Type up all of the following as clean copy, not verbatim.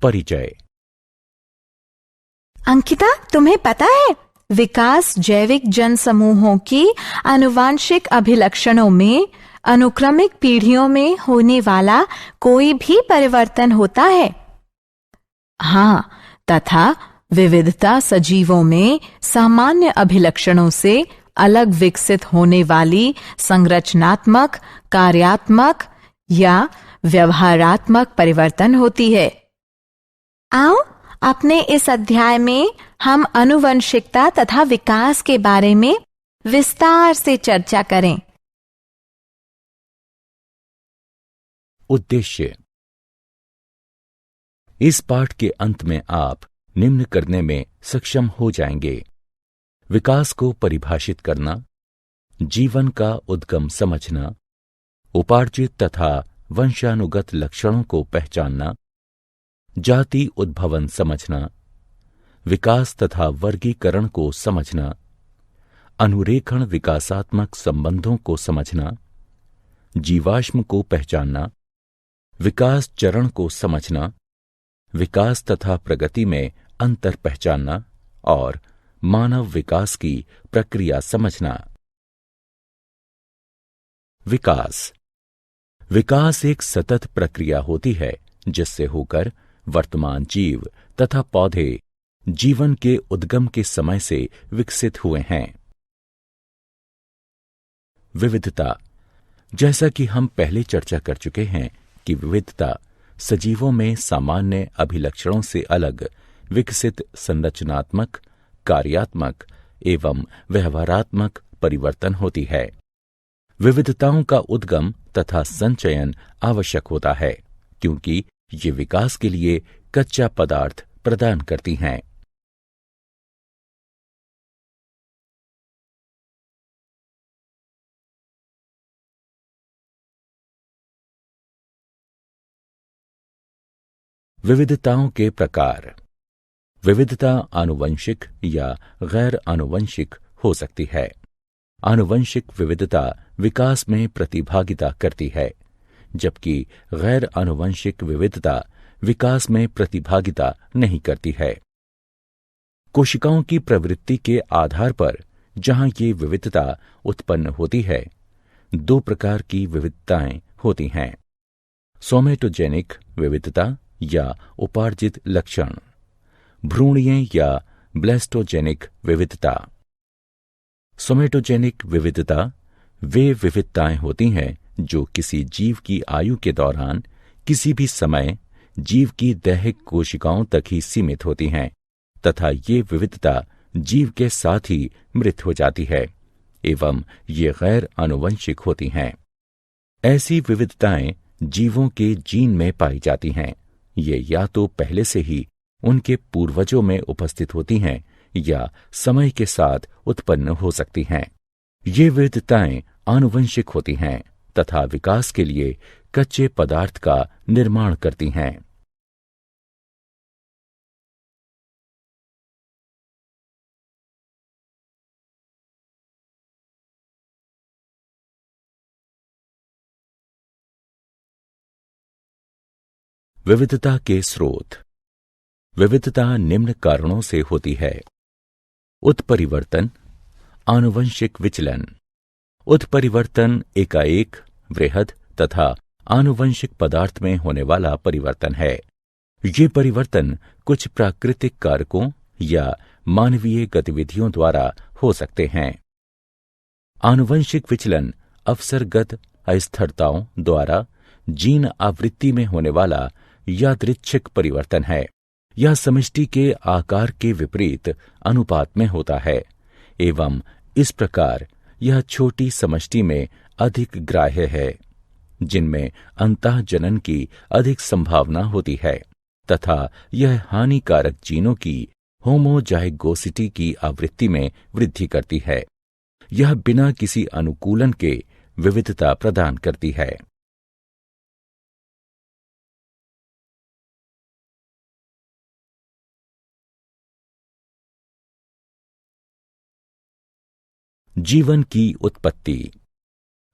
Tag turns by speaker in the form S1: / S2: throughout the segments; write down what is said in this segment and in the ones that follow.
S1: परिचय।
S2: अंकिता, तुम्हें पता है विकास जैविक जन समूहों की आनुवांशिक अभिलक्षणों में अनुक्रमिक पीढ़ियों में होने वाला कोई भी परिवर्तन होता है। हाँ, तथा विविधता सजीवों में सामान्य अभिलक्षणों से अलग विकसित होने वाली संरचनात्मक, कार्यात्मक या व्यवहारात्मक परिवर्तन होती है। आओ अपने इस अध्याय में हम आनुवंशिकता तथा विकास के बारे में विस्तार से चर्चा करें।
S1: उद्देश्य। इस पाठ के अंत में आप निम्न करने में सक्षम हो जाएंगे: विकास को परिभाषित करना, जीवन का उद्गम समझना, उपार्जित तथा वंशानुगत लक्षणों को पहचानना, जाति उद्भवन समझना, विकास तथा वर्गीकरण को समझना, अनुरेखण विकासात्मक संबंधों को समझना, जीवाश्म को पहचानना, विकास चरण को समझना, विकास तथा प्रगति में अंतर पहचानना और मानव विकास की प्रक्रिया समझना। विकास। विकास एक सतत प्रक्रिया होती है जिससे होकर वर्तमान जीव तथा पौधे जीवन के उद्गम के समय से विकसित हुए हैं। विविधता। जैसा कि हम पहले चर्चा कर चुके हैं कि विविधता सजीवों में सामान्य अभिलक्षणों से अलग विकसित संरचनात्मक, कार्यात्मक एवं व्यवहारात्मक परिवर्तन होती है। विविधताओं का उद्गम तथा संचयन आवश्यक होता है क्योंकि ये विकास के लिए कच्चा पदार्थ प्रदान करती हैं। विविधताओं के प्रकार। विविधता आनुवंशिक या गैर आनुवंशिक हो सकती है। आनुवंशिक विविधता विकास में प्रतिभागिता करती है, जबकि गैर आनुवंशिक विविधता विकास में प्रतिभागिता नहीं करती है। कोशिकाओं की प्रवृत्ति के आधार पर जहां ये विविधता उत्पन्न होती है, दो प्रकार की विविधताएं होती हैं: सोमेटोजेनिक विविधता या उपार्जित लक्षण, भ्रूणीय या ब्लेस्टोजेनिक विविधता। सोमेटोजेनिक विविधता वे विविधताएं होती हैं जो किसी जीव की आयु के दौरान किसी भी समय जीव की दैहिक कोशिकाओं तक ही सीमित होती हैं तथा ये विविधता जीव के साथ ही मृत हो जाती है एवं ये गैर आनुवंशिक होती हैं। ऐसी विविधताएं जीवों के जीन में पाई जाती हैं। ये या तो पहले से ही उनके पूर्वजों में उपस्थित होती हैं या समय के साथ उत्पन्न हो सकती हैं। ये विविधताएं आनुवंशिक होती हैं तथा विकास के लिए कच्चे पदार्थ का निर्माण करती हैं। विविधता के स्रोत। विविधता निम्न कारणों से होती है: उत्परिवर्तन, आनुवंशिक विचलन। उत्परिवर्तन एकाएक, वृहद तथा आनुवंशिक पदार्थ में होने वाला परिवर्तन है। ये परिवर्तन कुछ प्राकृतिक कारकों या मानवीय गतिविधियों द्वारा हो सकते हैं। आनुवंशिक विचलन अवसरगत अस्थिरताओं द्वारा जीन आवृत्ति में होने वाला यादृच्छिक परिवर्तन है। यह समष्टि के आकार के विपरीत अनुपात में होता है एवं इस प्रकार यह छोटी समष्टि में अधिक ग्राह्य है, जिनमें अंतःजनन की अधिक संभावना होती है तथा यह हानिकारक जीनों की होमोजाइगोसिटी की आवृत्ति में वृद्धि करती है। यह बिना किसी अनुकूलन के विविधता प्रदान करती है। जीवन की उत्पत्ति।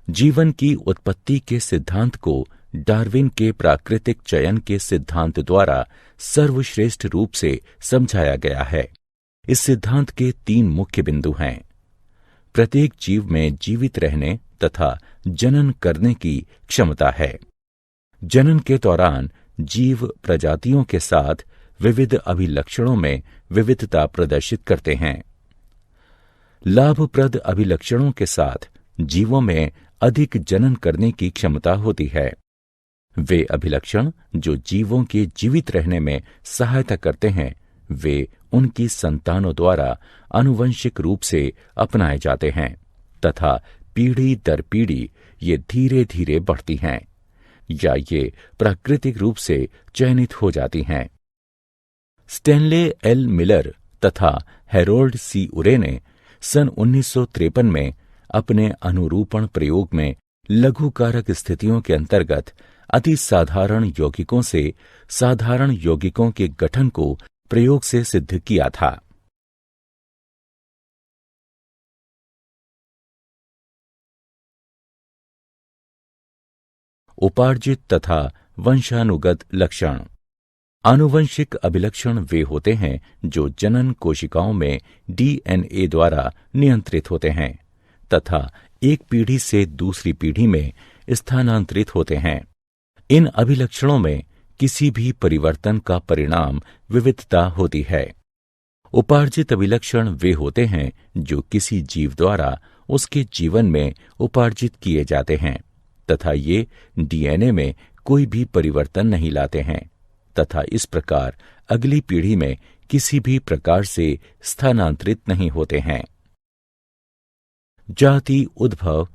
S1: जीवन की उत्पत्ति के सिद्धांत को डार्विन के प्राकृतिक चयन के सिद्धांत द्वारा सर्वश्रेष्ठ रूप से समझाया गया है। इस सिद्धांत के 3 मुख्य बिंदु हैं। प्रत्येक जीव में जीवित रहने तथा जनन करने की क्षमता है। जनन के दौरान जीव प्रजातियों के साथ विविध अभिलक्षणों में विविधता प्रदर्शित करते हैं। लाभप्रद अभिलक्षणों के साथ जीवों में अधिक जनन करने की क्षमता होती है। वे अभिलक्षण जो जीवों के जीवित रहने में सहायता करते हैं, वे उनकी संतानों द्वारा आनुवंशिक रूप से अपनाए जाते हैं तथा पीढ़ी दर पीढ़ी ये धीरे धीरे बढ़ती हैं या ये प्राकृतिक रूप से चयनित हो जाती हैं। स्टैनले एल मिलर तथा हैरोल्ड सी उरे ने सन 1953 में अपने अनुरूपण प्रयोग में लघुकारक स्थितियों के अंतर्गत अति साधारण यौगिकों से साधारण यौगिकों के गठन को प्रयोग से सिद्ध किया था। उपार्जित तथा वंशानुगत लक्षण। आनुवंशिक अभिलक्षण वे होते हैं जो जनन कोशिकाओं में डीएनए द्वारा नियंत्रित होते हैं तथा एक पीढ़ी से दूसरी पीढ़ी में स्थानांतरित होते हैं। इन अभिलक्षणों में किसी भी परिवर्तन का परिणाम विविधता होती है। उपार्जित अभिलक्षण वे होते हैं जो किसी जीव द्वारा उसके जीवन में उपार्जित किए जाते हैं तथा ये डीएनए में कोई भी परिवर्तन नहीं लाते हैं तथा इस प्रकार अगली पीढ़ी में किसी भी प्रकार से स्थानांतरित नहीं होते हैं। जाति उद्भव।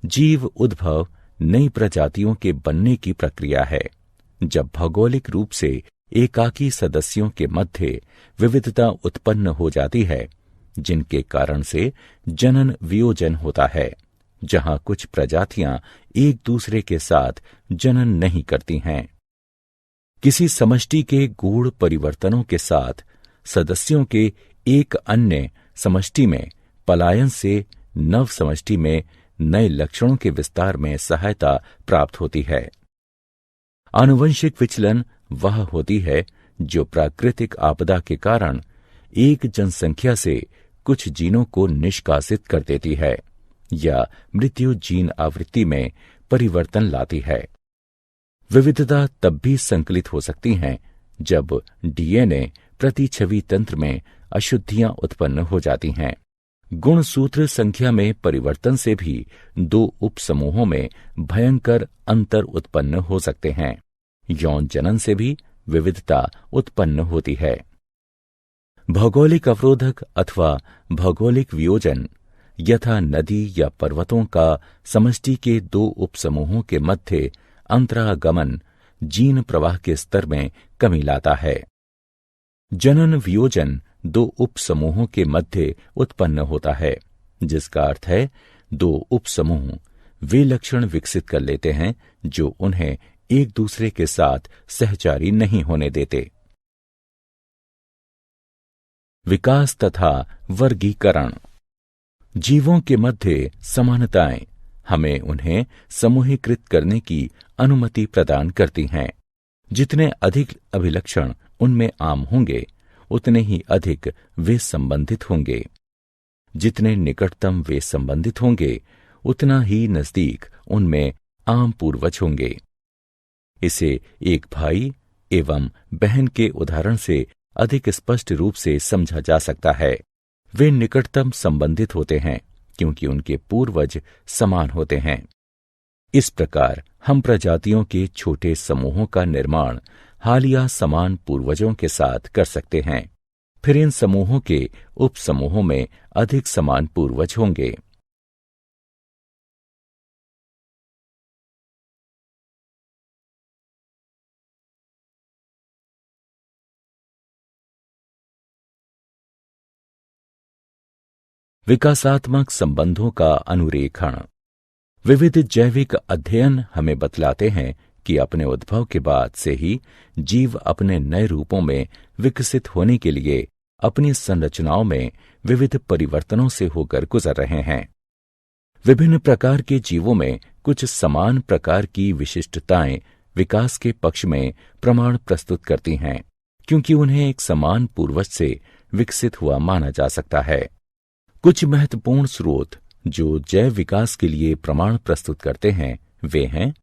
S1: जीव उद्भव नई प्रजातियों के बनने की प्रक्रिया है। जब भौगोलिक रूप से एकाकी सदस्यों के मध्य विविधता उत्पन्न हो जाती है, जिनके कारण से जनन वियोजन होता है, जहां कुछ प्रजातियां एक दूसरे के साथ जनन नहीं करती हैं। किसी समष्टि के गूढ़ परिवर्तनों के साथ सदस्यों के एक अन्य समष्टि में पलायन से नव समष्टि में नए लक्षणों के विस्तार में सहायता प्राप्त होती है। आनुवंशिक विचलन वह होती है जो प्राकृतिक आपदा के कारण एक जनसंख्या से कुछ जीनों को निष्कासित कर देती है या मृत्यु जीन आवृत्ति में परिवर्तन लाती है। विविधता तब भी संकलित हो सकती हैं जब डीएनए प्रतिछवि तंत्र में अशुद्धियां उत्पन्न हो जाती हैं। गुणसूत्र संख्या में परिवर्तन से भी 2 उपसमूहों में भयंकर अंतर उत्पन्न हो सकते हैं। यौन जनन से भी विविधता उत्पन्न होती है। भौगोलिक अवरोधक अथवा भौगोलिक वियोजन यथा नदी या पर्वतों का समष्टि के 2 उपसमूहों के मध्य अंतरागमन जीन प्रवाह के स्तर में कमी लाता है। जनन वियोजन 2 उपसमूहों के मध्य उत्पन्न होता है, जिसका अर्थ है 2 उपसमूह वे लक्षण विकसित कर लेते हैं जो उन्हें एक दूसरे के साथ सहचारी नहीं होने देते। विकास तथा वर्गीकरण। जीवों के मध्य समानताएं हमें उन्हें समूहीकृत करने की अनुमति प्रदान करती हैं। जितने अधिक अभिलक्षण उनमें आम होंगे, उतने ही अधिक वे संबंधित होंगे। जितने निकटतम वे संबंधित होंगे, उतना ही नजदीक उनमें आम पूर्वज होंगे। इसे एक भाई एवं बहन के उदाहरण से अधिक स्पष्ट रूप से समझा जा सकता है। वे निकटतम संबंधित होते हैं क्योंकि उनके पूर्वज समान होते हैं। इस प्रकार हम प्रजातियों के छोटे समूहों का निर्माण हालिया समान पूर्वजों के साथ कर सकते हैं। फिर इन समूहों के उपसमूहों में अधिक समान पूर्वज होंगे। विकासात्मक संबंधों का अनुरेखण। विविध जैविक अध्ययन हमें बतलाते हैं कि अपने उद्भव के बाद से ही जीव अपने नए रूपों में विकसित होने के लिए अपनी संरचनाओं में विविध परिवर्तनों से होकर गुजर रहे हैं। विभिन्न प्रकार के जीवों में कुछ समान प्रकार की विशिष्टताएं विकास के पक्ष में प्रमाण प्रस्तुत करती हैं, क्योंकि उन्हें एक समान पूर्वज से विकसित हुआ माना जा सकता है। कुछ महत्वपूर्ण स्रोत जो जैव विकास के लिए प्रमाण प्रस्तुत करते हैं वे हैं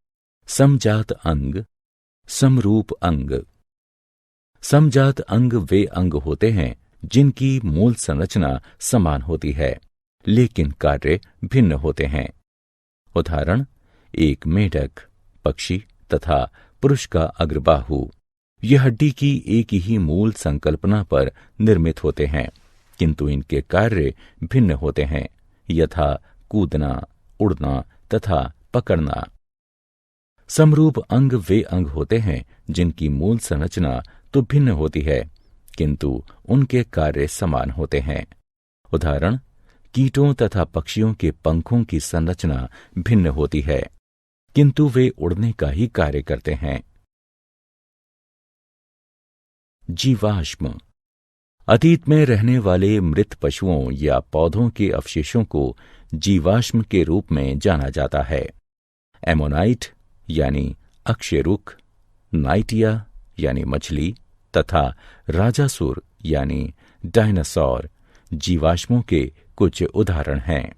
S1: समजात अंग, समरूप अंग। समजात अंग वे अंग होते हैं जिनकी मूल संरचना समान होती है लेकिन कार्य भिन्न होते हैं। उदाहरण, एक मेढक, पक्षी तथा पुरुष का अग्रबाहु। यह हड्डी की एक ही मूल संकल्पना पर निर्मित होते हैं, किंतु इनके कार्य भिन्न होते हैं, यथा कूदना, उड़ना तथा पकड़ना। समरूप अंग वे अंग होते हैं जिनकी मूल संरचना तो भिन्न होती है, किंतु उनके कार्य समान होते हैं। उदाहरण, कीटों तथा पक्षियों के पंखों की संरचना भिन्न होती है, किंतु वे उड़ने का ही कार्य करते हैं। जीवाश्म। अतीत में रहने वाले मृत पशुओं या पौधों के अवशेषों को जीवाश्म के रूप में जाना जाता है। एमोनाइट यानी अक्षय रुख, नाइटिया यानी मछली तथा राजासुर यानी डायनासोर जीवाश्मों के कुछ उदाहरण हैं।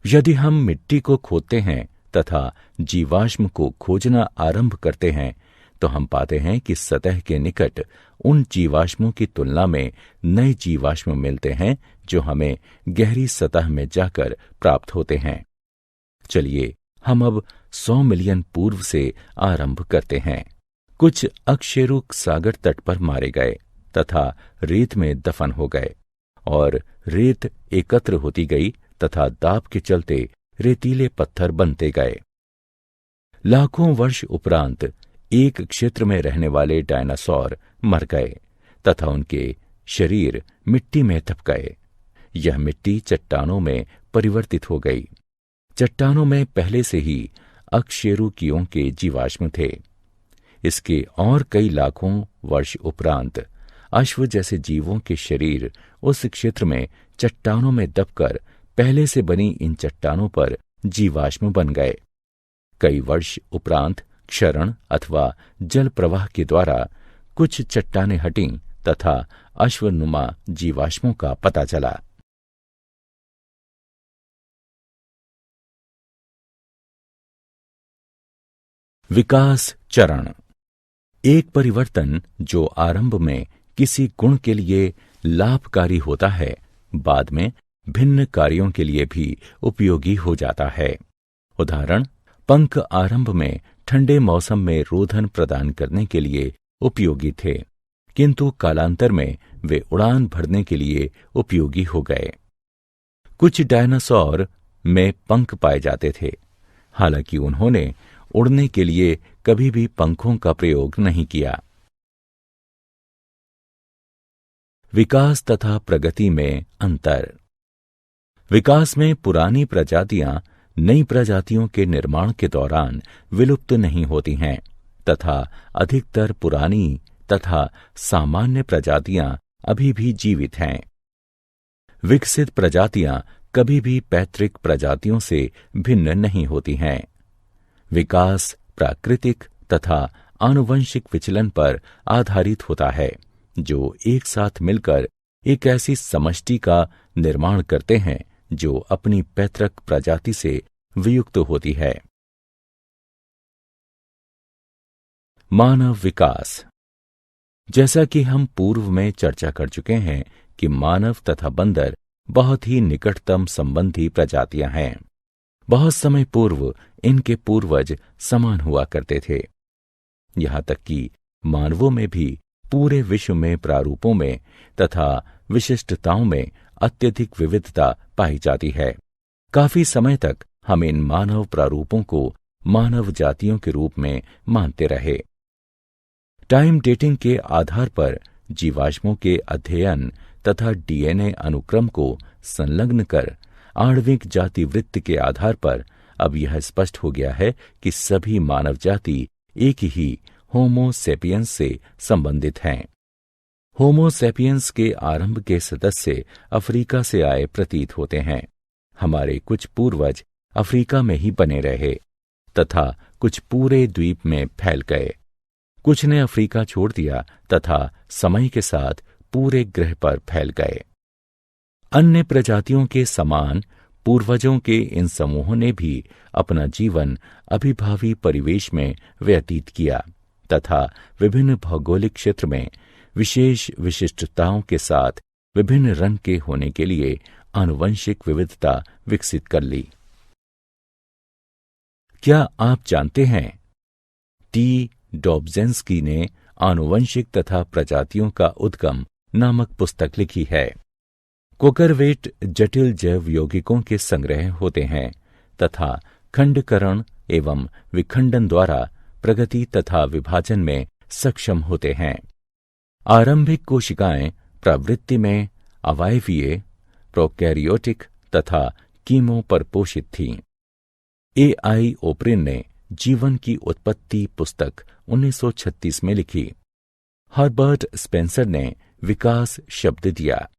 S1: यदि हम मिट्टी को खोदते हैं तथा जीवाश्म को खोजना आरंभ करते हैं तो हम पाते हैं कि सतह के निकट उन जीवाश्मों की तुलना में नए जीवाश्म मिलते हैं जो हमें गहरी सतह में जाकर प्राप्त होते हैं। चलिए हम अब 100 मिलियन पूर्व से आरंभ करते हैं। कुछ अकशेरुक सागर तट पर मारे गए तथा रेत में दफन हो गए और रेत एकत्र होती गई तथा दाब के चलते रेतीले पत्थर बनते गए। लाखों वर्ष उपरांत एक क्षेत्र में रहने वाले डायनासोर मर गए तथा उनके शरीर मिट्टी में दब गए। यह मिट्टी चट्टानों में परिवर्तित हो गई। चट्टानों में पहले से ही अकशेरुकियों के जीवाश्म थे। इसके और कई लाखों वर्ष उपरांत अश्व जैसे जीवों के शरीर उस क्षेत्र में चट्टानों में दबकर पहले से बनी इन चट्टानों पर जीवाश्म बन गए। कई वर्ष उपरांत क्षरण अथवा जल प्रवाह के द्वारा कुछ चट्टानें हटीं तथा अश्वनुमा जीवाश्मों का पता चला। विकास चरण। एक परिवर्तन जो आरंभ में किसी गुण के लिए लाभकारी होता है, बाद में भिन्न कार्यों के लिए भी उपयोगी हो जाता है। उदाहरण, पंख आरंभ में ठंडे मौसम में रोधन प्रदान करने के लिए उपयोगी थे, किंतु कालांतर में वे उड़ान भरने के लिए उपयोगी हो गए। कुछ डायनासोर में पंख पाए जाते थे, हालांकि उन्होंने उड़ने के लिए कभी भी पंखों का प्रयोग नहीं किया। विकास तथा प्रगति में अंतर। विकास में पुरानी प्रजातियां नई प्रजातियों के निर्माण के दौरान विलुप्त नहीं होती हैं तथा अधिकतर पुरानी तथा सामान्य प्रजातियां अभी भी जीवित हैं। विकसित प्रजातियां कभी भी पैतृक प्रजातियों से भिन्न नहीं होती हैं। विकास प्राकृतिक तथा आनुवंशिक विचलन पर आधारित होता है जो एक साथ मिलकर एक ऐसी समष्टि का निर्माण करते हैं जो अपनी पैतृक प्रजाति से वियुक्त होती है। मानव विकास। जैसा कि हम पूर्व में चर्चा कर चुके हैं कि मानव तथा बंदर बहुत ही निकटतम संबंधी प्रजातियां हैं। बहुत समय पूर्व इनके पूर्वज समान हुआ करते थे। यहां तक कि मानवों में भी पूरे विश्व में प्रारूपों में तथा विशिष्टताओं में अत्यधिक विविधता पाई जाती है। काफी समय तक हम इन मानव प्रारूपों को मानव जातियों के रूप में मानते रहे। टाइम डेटिंग के आधार पर जीवाश्मों के अध्ययन तथा डीएनए अनुक्रम को संलग्न कर आणविक जाति वृत्त के आधार पर अब यह स्पष्ट हो गया है कि सभी मानव जाति एक ही होमो सेपियंस से संबंधित हैं। होमो सेपियंस के आरंभ के सदस्य अफ्रीका से आए प्रतीत होते हैं। हमारे कुछ पूर्वज अफ्रीका में ही बने रहे तथा कुछ पूरे द्वीप में फैल गए। कुछ ने अफ्रीका छोड़ दिया तथा समय के साथ पूरे ग्रह पर फैल गए। अन्य प्रजातियों के समान पूर्वजों के इन समूहों ने भी अपना जीवन अभिभावी परिवेश में व्यतीत किया तथा विभिन्न भौगोलिक क्षेत्र में विशेष विशिष्टताओं के साथ विभिन्न रंग के होने के लिए आनुवंशिक विविधता विकसित कर ली। क्या आप जानते हैं, टी डॉब्जेंस्की ने आनुवंशिक तथा प्रजातियों का उद्गम नामक पुस्तक लिखी है। कोकरवेट जटिल जैव यौगिकों के संग्रह होते हैं तथा खंडकरण एवं विखंडन द्वारा प्रगति तथा विभाजन में सक्षम होते हैं। आरंभिक कोशिकाएं प्रवृत्ति में अवायवीय, प्रोकैरियोटिक तथा कीमो पर पोषित थीं। ए.आई. ओप्रिन ने जीवन की उत्पत्ति पुस्तक 1936 में लिखी। हर्बर्ट स्पेंसर ने विकास शब्द दिया।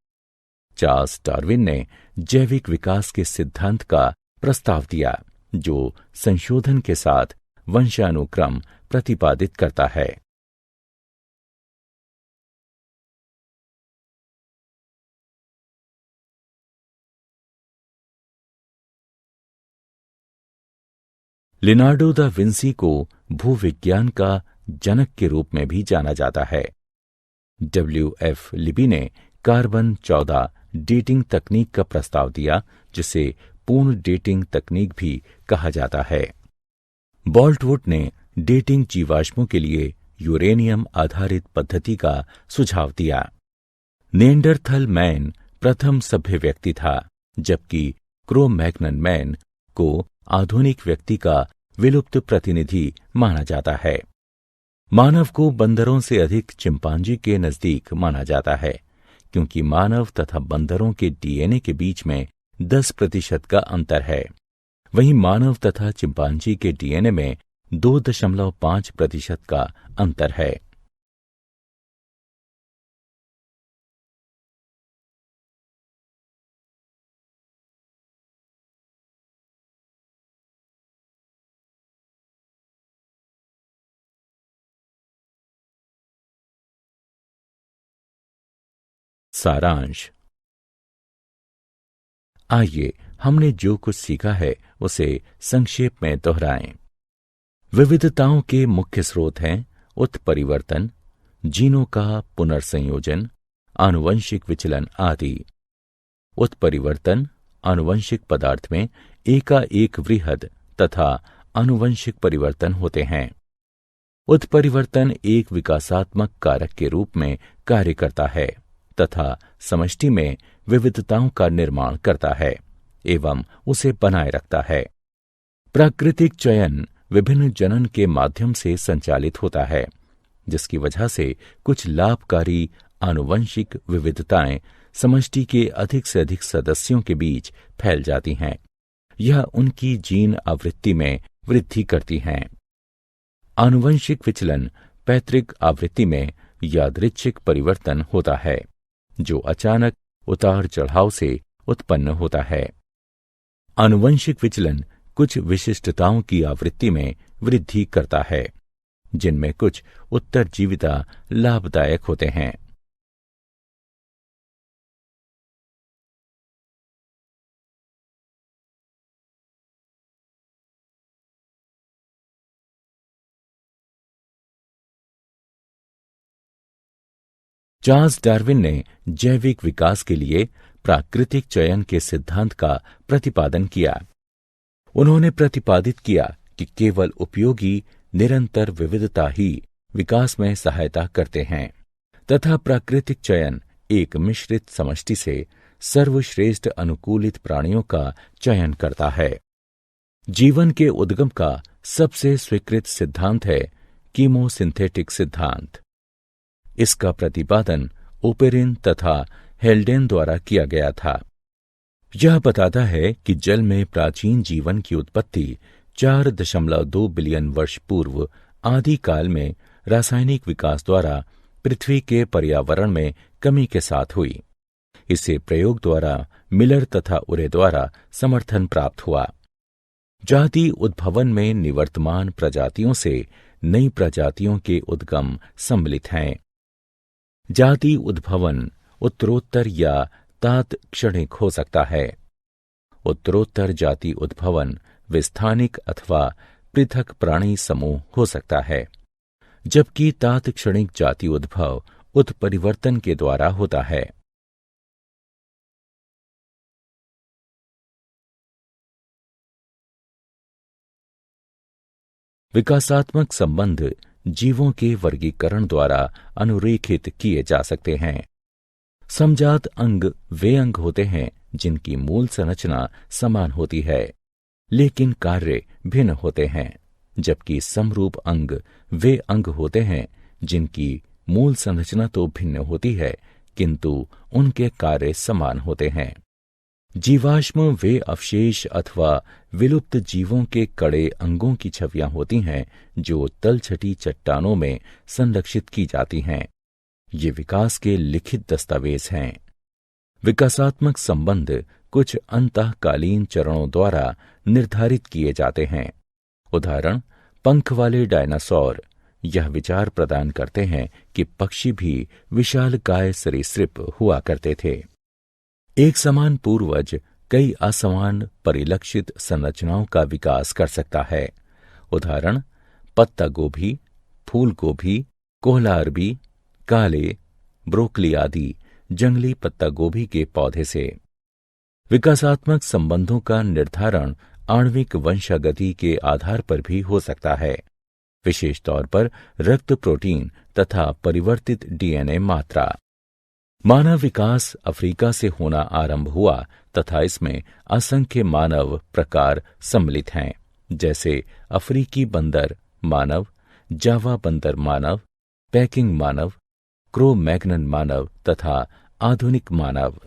S1: चार्ल्स डार्विन ने जैविक विकास के सिद्धांत का प्रस्ताव दिया, जो संशोधन के साथ वंशानुक्रम प्रतिपादित करता है। लिनार्डो दा विंसी को भूविज्ञान का जनक के रूप में भी जाना जाता है। W.F. लिबी ने कार्बन 14 डेटिंग तकनीक का प्रस्ताव दिया, जिसे पूर्ण डेटिंग तकनीक भी कहा जाता है। बोल्टवुड ने डेटिंग जीवाश्मों के लिए यूरेनियम आधारित पद्धति का सुझाव दिया। नेएंडरथल मैन प्रथम सभ्य व्यक्ति था, जबकि क्रो-मैग्नन मैन को आधुनिक व्यक्ति का विलुप्त प्रतिनिधि माना जाता है। मानव को बंदरों से अधिक चिंपांजी के नजदीक माना जाता है, क्योंकि मानव तथा बंदरों के डीएनए के बीच में 10% का अंतर है। वहीं मानव तथा चिंपांजी के डीएनए में 2.5% का अंतर है। सारांश। आइए हमने जो कुछ सीखा है उसे संक्षेप में दोहराएं। विविधताओं के मुख्य स्रोत हैं उत्परिवर्तन, जीनों का पुनर्संयोजन, आनुवंशिक विचलन आदि। उत्परिवर्तन आनुवंशिक पदार्थ में एकाएक वृहद तथा आनुवंशिक परिवर्तन होते हैं। उत्परिवर्तन एक विकासात्मक कारक के रूप में कार्य करता है तथा समष्टि में विविधताओं का निर्माण करता है एवं उसे बनाए रखता है। प्राकृतिक चयन विभिन्न जनन के माध्यम से संचालित होता है, जिसकी वजह से कुछ लाभकारी आनुवंशिक विविधताएं समष्टि के अधिक से अधिक सदस्यों के बीच फैल जाती हैं। यह उनकी जीन आवृत्ति में वृद्धि करती हैं। आनुवंशिक विचलन पैतृक आवृत्ति में यादृच्छिक परिवर्तन होता है, जो अचानक उतार चढ़ाव से उत्पन्न होता है। आनुवंशिक विचलन कुछ विशिष्टताओं की आवृत्ति में वृद्धि करता है, जिनमें कुछ उत्तरजीविता लाभदायक होते हैं। चार्ल्स डार्विन ने जैविक विकास के लिए प्राकृतिक चयन के सिद्धांत का प्रतिपादन किया। उन्होंने प्रतिपादित किया कि केवल उपयोगी निरंतर विविधता ही विकास में सहायता करते हैं तथा प्राकृतिक चयन एक मिश्रित समष्टि से सर्वश्रेष्ठ अनुकूलित प्राणियों का चयन करता है। जीवन के उद्गम का सबसे स्वीकृत सिद्धांत है कीमोसिंथेटिक सिद्धांत। इसका प्रतिपादन ओपेरिन तथा हेल्डेन द्वारा किया गया था। यह बताता है कि जल में प्राचीन जीवन की उत्पत्ति 4.2 बिलियन वर्ष पूर्व आदि काल में रासायनिक विकास द्वारा पृथ्वी के पर्यावरण में कमी के साथ हुई। इसे प्रयोग द्वारा मिलर तथा उरे द्वारा समर्थन प्राप्त हुआ। जाति उद्भवन में निवर्तमान प्रजातियों से नई प्रजातियों के उद्गम सम्मिलित हैं। जाति उद्भवन उत्तरोत्तर या तात्क्षणिक हो सकता है। उत्तरोत्तर जाति उद्भवन विस्थानिक अथवा पृथक प्राणी समूह हो सकता है, जबकि तात्क्षणिक जाति उद्भव उत्परिवर्तन के द्वारा होता है। विकासात्मक संबंध जीवों के वर्गीकरण द्वारा अनुरेखित किए जा सकते हैं। समजात अंग वे अंग होते हैं जिनकी मूल संरचना समान होती है, लेकिन कार्य भिन्न होते हैं, जबकि समरूप अंग वे अंग होते हैं जिनकी मूल संरचना तो भिन्न होती है, किंतु उनके कार्य समान होते हैं। जीवाश्म वे अवशेष अथवा विलुप्त जीवों के कड़े अंगों की छवियां होती हैं जो तलछटी चट्टानों में संरक्षित की जाती हैं। ये विकास के लिखित दस्तावेज हैं। विकासात्मक संबंध कुछ अंतःकालीन चरणों द्वारा निर्धारित किए जाते हैं। उदाहरण, पंख वाले डायनासोर यह विचार प्रदान करते हैं कि पक्षी भी विशालकाय सरीसृप हुआ करते थे। एक समान पूर्वज कई असमान परिलक्षित संरचनाओं का विकास कर सकता है। उदाहरण, पत्ता गोभी, फूल गोभी, कोहला अरबी, काले, ब्रोकली आदि जंगली पत्ता गोभी के पौधे से। विकासात्मक संबंधों का निर्धारण आणविक वंशागति के आधार पर भी हो सकता है, विशेष तौर पर रक्त प्रोटीन तथा परिवर्तित डीएनए मात्रा। मानव विकास अफ्रीका से होना आरंभ हुआ तथा इसमें असंख्य मानव प्रकार सम्मिलित हैं, जैसे अफ्रीकी बंदर मानव, जावा बंदर मानव, पैकिंग मानव, क्रो मैग्नन मानव तथा आधुनिक मानव।